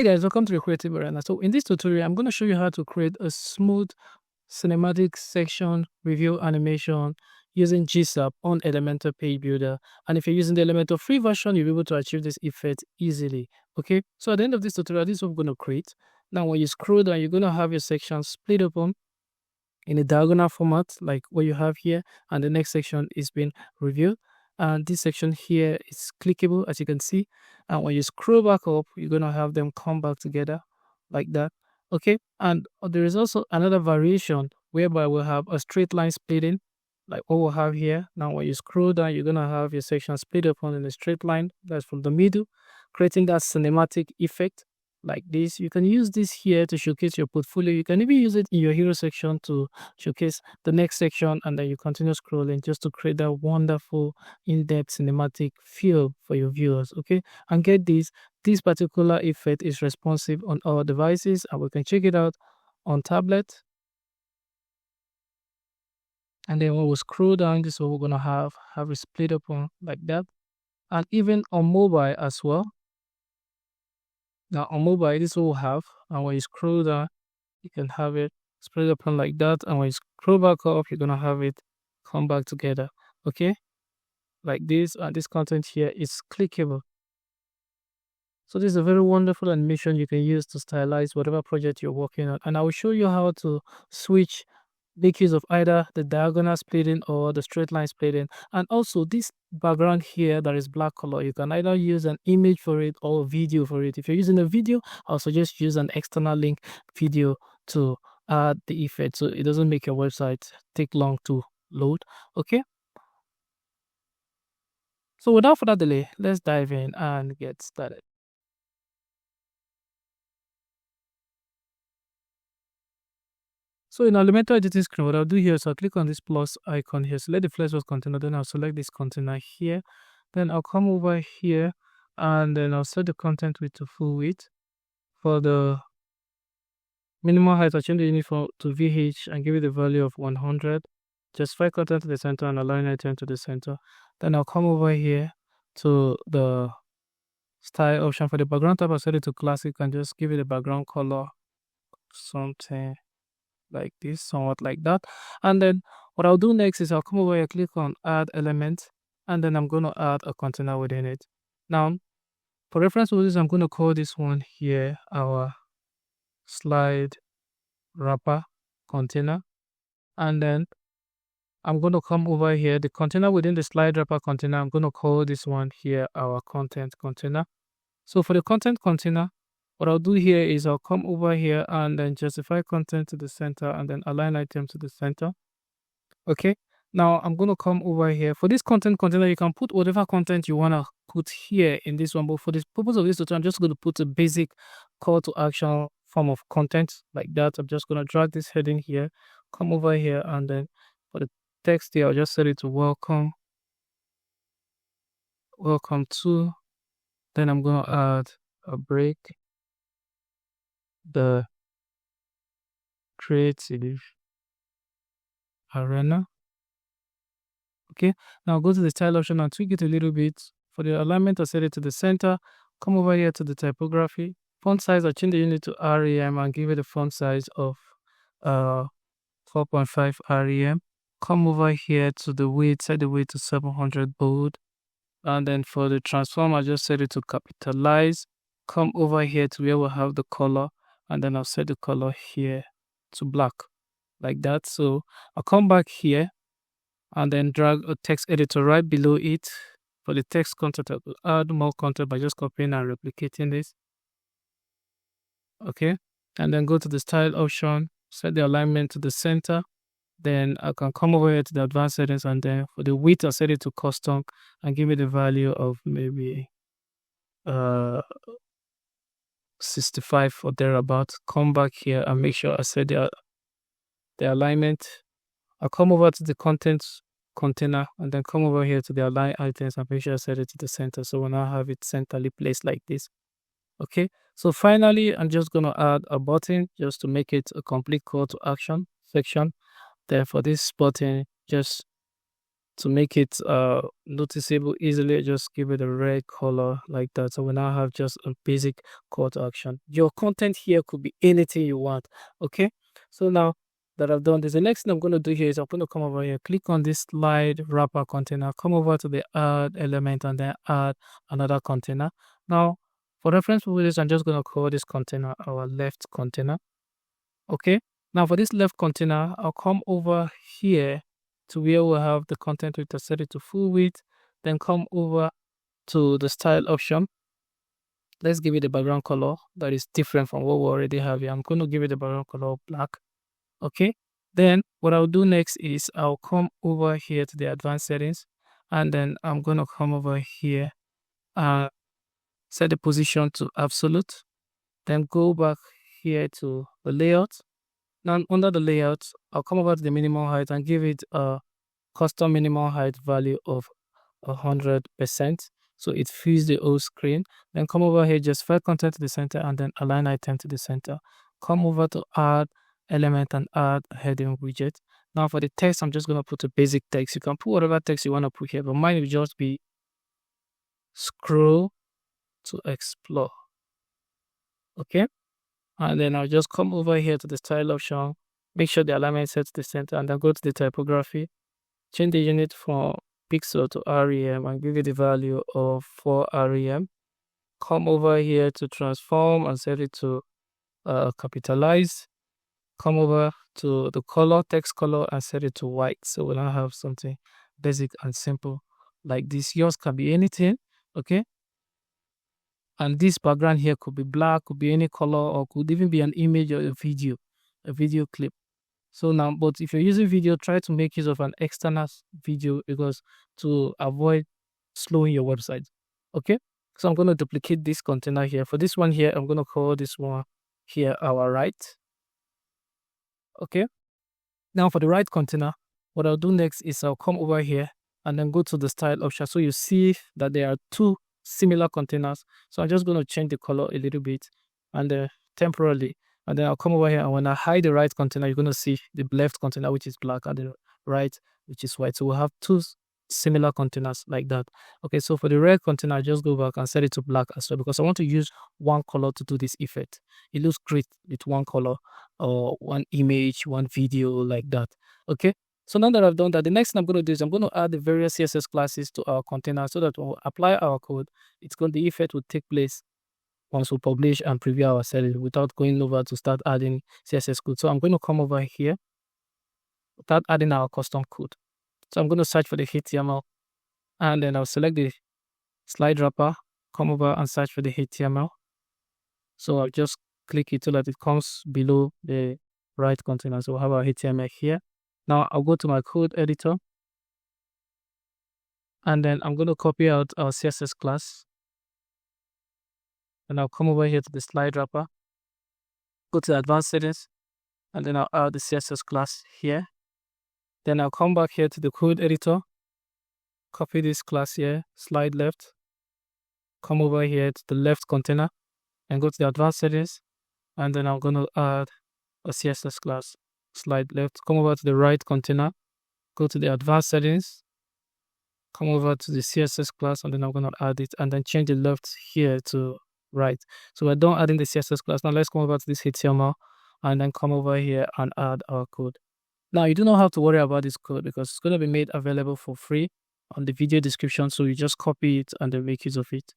Hey guys, welcome to the Creative Arena. So in this tutorial, I'm going to show you how to create a smooth cinematic section review animation using GSAP on Elementor Page Builder. And if you're using the Elementor free version, you'll be able to achieve this effect easily. Okay, so at the end of this tutorial, this is what we're going to create. Now, when you scroll down, you're going to have your section split open in a diagonal format like what you have here, and the next section is being reviewed. And this section here is clickable, as you can see. And when you scroll back up, you're going to have them come back together like that. Okay, and there is also another variation whereby we'll have a straight line splitting like what we'll have here. Now when you scroll down, you're going to have your section split upon in a straight line that's from the middle, creating that cinematic effect like this. You can use this here to showcase your portfolio. You can even use it in your hero section to showcase the next section, and then you continue scrolling just to create that wonderful in-depth cinematic feel for your viewers. Okay, and get this particular effect is responsive on all devices, and we can check it out on tablet. And then when we scroll down, this is what we're gonna have it split up on like that, and even on mobile as well. Now on mobile, this is what we'll have, and when you scroll down, you can have it split up on like that, and when you scroll back up, you're gonna have it come back together. Okay, like this, and this content here is clickable. So this is a very wonderful animation you can use to stylize whatever project you're working on. And I will show you how to make use of either the diagonal splitting or the straight line splitting. And also this background here that is black color, you can either use an image for it or video for it. If you're using a video, I'll suggest use an external link video to add the effect so it doesn't make your website take long to load. Okay. So without further delay, let's dive in and get started. So in Elementor editing screen, what I'll do here is I'll click on this plus icon here, select the flexbox container, then I'll select this container here. Then I'll come over here and then I'll set the content width to full width. For the minimum height, I'll change the unit to VH and give it the value of 100. Justify content to the center and align item to the center. Then I'll come over here to the style option. For the background type, I'll set it to classic and just give it a background color, something like this, somewhat like that. And then what I'll do next is I'll come over here, click on add element, and then I'm going to add a container within it. Now for reference purposes, I'm going to call this one here our slide wrapper container, and then I'm going to come over here, the container within the slide wrapper container, I'm going to call this one here our content container. So for the content container, what I'll do here is I'll come over here and then justify content to the center and then align item to the center. Okay, now I'm going to come over here. For this content container, you can put whatever content you want to put here in this one, but for the purpose of this tutorial, I'm just going to put a basic call to action form of content like that. I'm just going to drag this heading here, come over here, and then for the text here, I'll just set it to welcome to. Then I'm going to add a break, the Creative Arena. Okay, now go to the style option and tweak it a little bit. For the alignment, I set it to the center. Come over here to the typography. Font size, I change the unit to REM and give it a font size of 4.5 REM. Come over here to the weight, set the weight to 700 bold. And then for the transform, I just set it to capitalize. Come over here to where we'll have the color, and then I'll set the color here to black like that. So I'll come back here and then drag a text editor right below it. For the text content, I'll add more content by just copying and replicating this. Okay, and then go to the style option, set the alignment to the center. Then I can come over here to the advanced settings, and then for the width, I'll set it to custom and give it the value of maybe 65 or thereabout. Come back here and make sure I set the alignment. I'll come over to the content container and then come over here to the align items and make sure I set it to the center. So we'll now have it centrally placed like this. Okay, so finally, I'm just going to add a button just to make it a complete call to action section. Then for this button, just to make it noticeable easily, just give it a red color like that. So we now have just a basic call to action. Your content here could be anything you want. Okay, so now that I've done this, the next thing I'm going to do here is I'm going to come over here, click on this slide wrapper container, come over to the add element, and then add another container. Now for reference purposes, I'm just going to call this container our left container. Okay, now for this left container, I'll come over here to where we'll have the content width, set it to full width, then come over to the style option. Let's give it a background color that is different from what we already have here. I'm going to give it a background color of black. Okay, then what I'll do next is I'll come over here to the advanced settings, and then I'm going to come over here and set the position to absolute, then go back here to the layout. Now under the layout, I'll come over to the minimum height and give it a custom minimum height value of 100%. So it fills the whole screen. Then come over here, just fill content to the center and then align item to the center. Come over to add element and add heading widget. Now for the text, I'm just going to put a basic text. You can put whatever text you want to put here, but mine will just be scroll to explore. Okay, and then I'll just come over here to the style option, make sure the alignment is set to the center, and then go to the typography, change the unit from pixel to rem and give it the value of 4 rem. Come over here to transform and set it to capitalize. Come over to the color, text color, and set it to white. So we'll now have something basic and simple like this. Yours can be anything, okay? And this background here could be black, could be any color, or could even be an image or a video clip. So now, but if you're using video, try to make use of an external video because to avoid slowing your website. Okay, so I'm going to duplicate this container here. For this one here, I'm going to call this one here our right. Okay, now for the right container, what I'll do next is I'll come over here and then go to the style option. So you see that there are two similar containers. So I'm just going to change the color a little bit and temporarily. And then I'll come over here, and when I hide the right container, you're going to see the left container, which is black, and the right, which is white. So we'll have two similar containers like that. Okay, so for the red container, I just go back and set it to black as well, because I want to use one color to do this effect. It looks great with one color or one image, one video like that. Okay, so now that I've done that, the next thing I'm going to do is I'm going to add the various CSS classes to our container so that when we apply our code, the effect will take place once we publish and preview our settings without going over to start adding CSS code. So I'm going to come over here, start adding our custom code. So I'm going to search for the HTML, and then I'll select the slide wrapper, come over and search for the HTML. So I'll just click it so that it comes below the right container. So we'll have our HTML here. Now I'll go to my code editor, and then I'm going to copy out our CSS class. And I'll come over here to the slide wrapper, go to advanced settings, and then I'll add the CSS class here. Then I'll come back here to the code editor, copy this class here, slide left, come over here to the left container, and go to the advanced settings, and then I'm going to add a CSS class, slide left, come over to the right container, go to the advanced settings, come over to the CSS class, and then I'm going to add it, and then change the left here to right. So we're done adding the CSS class. Now let's come over to this HTML and then come over here and add our code. Now you do not have to worry about this code because it's going to be made available for free on the video description. So you just copy it and then make use of it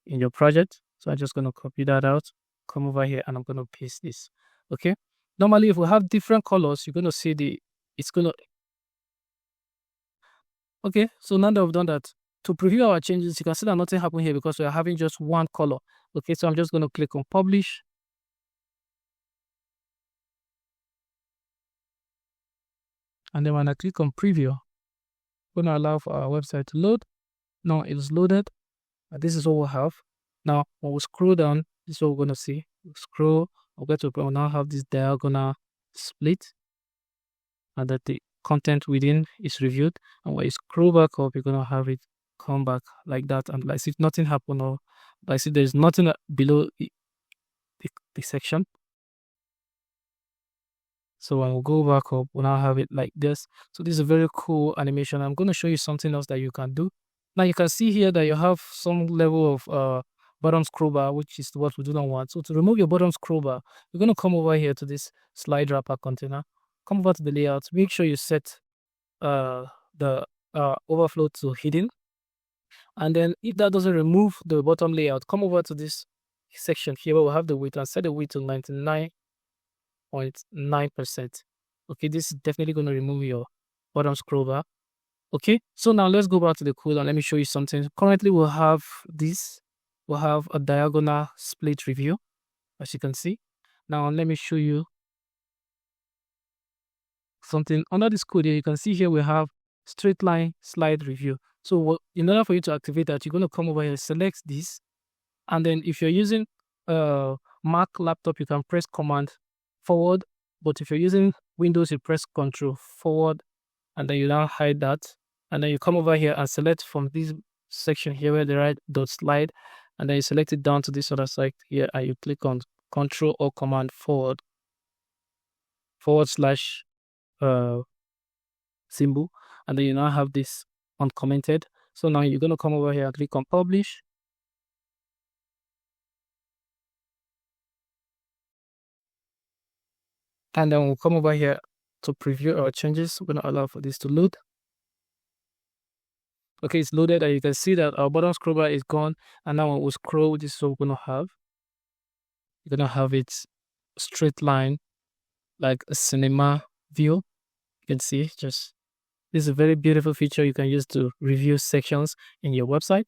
in your project. So I'm just going to copy that out, come over here, and I'm going to paste this. Okay. Normally, if we have different colors, you're going to see okay. So now that we've done that, to preview our changes, you can see that nothing happened here because we are having just one color. Okay, so I'm just going to click on publish. And then when I click on preview, I'm going to allow for our website to load. Now it is loaded. And this is what we'll have. Now, when we scroll down, this is what we're going to see. We'll scroll, we'll now have this diagonal split, and that the content within is reviewed. And when you scroll back up, you're going to have it come back like that, and like if nothing happened, or like if there's nothing below the section. So when we go back up, we'll now have it like this. So this is a very cool animation. I'm going to show you something else that you can do. Now you can see here that you have some level of bottom scroll bar, which is what we do not want. So to remove your bottom scroll bar, you're going to come over here to this slide wrapper container. Come over to the layout. Make sure you set the overflow to hidden. And then if that doesn't remove the bottom layout, come over to this section here where we'll have the width and set the width to 99.9%. Okay, this is definitely going to remove your bottom scroll bar. Okay, so now let's go back to the code and let me show you something. Currently, we'll have this. We'll have a diagonal split review, as you can see. Now, let me show you something. Under this code here, you can see here we have straight line slide review. So in order for you to activate that, you're going to come over here, select this. And then if you're using a Mac laptop, you can press Command forward. But if you're using Windows, you press Control forward. And then you now hide that. And then you come over here and select from this section here where the right dot slide. And then you select it down to this other side here. And you click on Control or Command forward slash symbol. And then you now have this uncommented. So now you're going to come over here and click on Publish. And then we'll come over here to preview our changes. We're going to allow for this to load. Okay, it's loaded, and you can see that our bottom scroll bar is gone. And now when we scroll, this is what we're going to have. You're going to have it straight line, like a cinema view. You can see this is a very beautiful feature you can use to review sections in your website.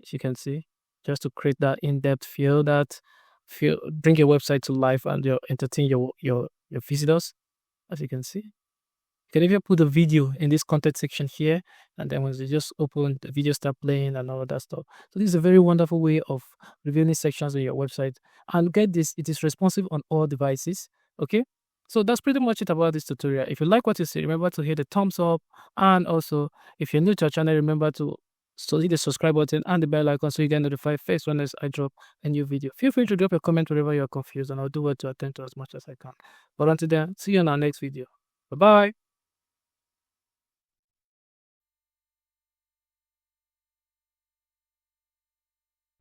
As you can see, just to create that in-depth feel, bring your website to life and entertain your visitors. As you can see, you can even put a video in this content section here, and then when you just open, the video start playing and all of that stuff. So this is a very wonderful way of reviewing sections on your website. And get this, it is responsive on all devices. Okay, so that's pretty much it about this tutorial. If you like what you see, remember to hit the thumbs up, and also if you're new to our channel, remember to hit the subscribe button and the bell icon so you get notified first when I drop a new video. Feel free to drop a comment wherever you're confused, and I'll do what to attend to as much as I can. But until then, see you in our next video. Bye bye.